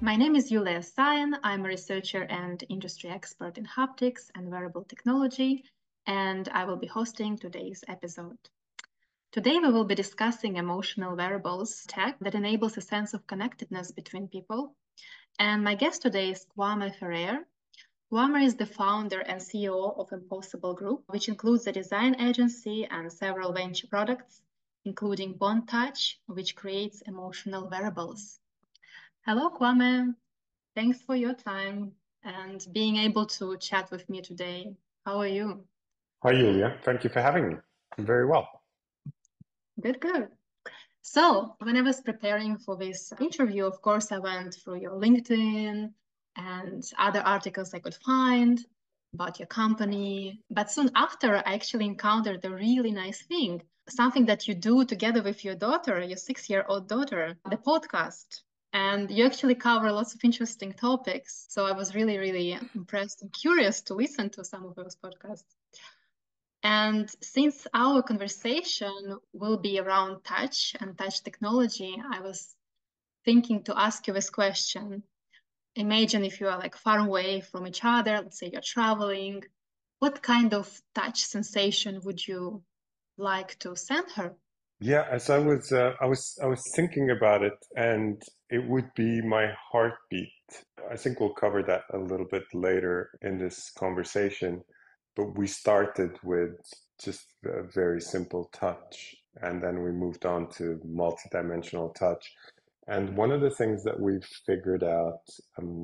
My name is Yulia Sion. I'm a researcher and industry expert in haptics and wearable technology, and I will be hosting today's episode. Today, we will be discussing emotional wearables tech that enables a sense of connectedness between people. And my guest today is Kwame Ferreira. Kwame is the founder and CEO of Impossible Group, which includes a design agency and several venture products, including Bond Touch, which creates emotional wearables. Hello, Kwame. Thanks for your time and being able to chat with me today. How are you? Hi, Yulia. Thank you for having me. I'm very well. Good, good. So, when I was preparing for this interview, of course, I went through your LinkedIn and other articles I could find about your company. But soon after, I actually encountered a really nice thing, something that you do together with your daughter, your 6-year-old daughter, the podcast. And you actually cover lots of interesting topics. So I was really, really impressed and curious to listen to some of those podcasts. And since our conversation will be around touch and touch technology, I was thinking to ask you this question. Imagine if you are like far away from each other, let's say you're traveling, what kind of touch sensation would you like to send her? Yeah, as I was thinking about it, and it would be my heartbeat. I think we'll cover that a little bit later in this conversation, but we started with just a very simple touch, and then we moved on to multidimensional touch. And one of the things that we've figured out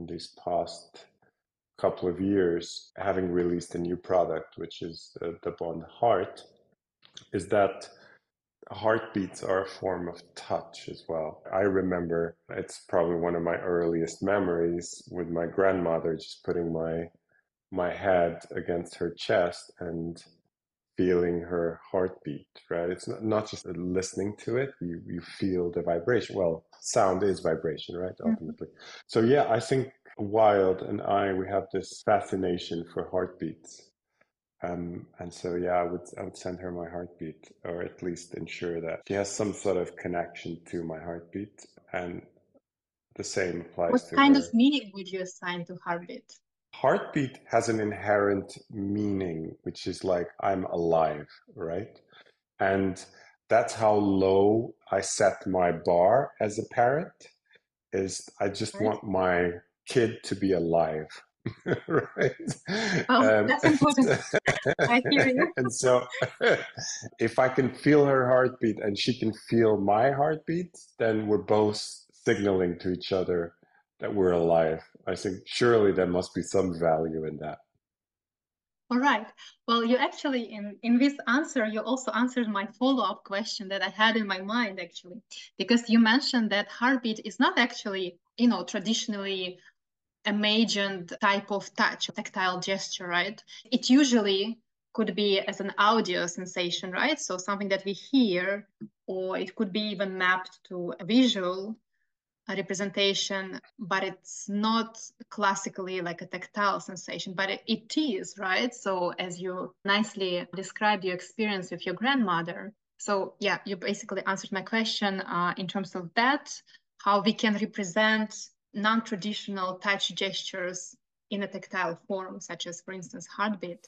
these past couple of years, having released a new product, which is the Bond Heart, is that heartbeats are a form of touch as well. I remember it's probably one of my earliest memories with my grandmother just putting my head against her chest and feeling her heartbeat, right? It's not just listening to it, you feel the vibration. Well, sound is vibration, right? Ultimately. So yeah, I think Wild and we have this fascination for heartbeats. And so, yeah, I would send her my heartbeat, or at least ensure that she has some sort of connection to my heartbeat, and the same applies What to kind of her. meaning would you assign to heartbeat? Heartbeat has an inherent meaning, which is like I'm alive, right? And that's how low I set my bar as a parent. Is I just Right? want my kid to be alive, right? Oh, Um, that's important. I hear you. and so if I can feel her heartbeat and she can feel my heartbeat, then we're both signaling to each other that we're alive. I think surely there must be some value in that. All right. Well, you actually, in this answer, you also answered my follow-up question that I had in my mind, actually, because you mentioned that heartbeat is not actually, traditionally imagined type of touch, tactile gesture, right? It usually could be as an audio sensation, right? So something that we hear, or it could be even mapped to a visual representation, but it's not classically like a tactile sensation, but it is, right? So as you nicely described your experience with your grandmother. So yeah, you basically answered my question in terms of that, how we can represent non-traditional touch gestures in a tactile form, such as, for instance, heartbeat.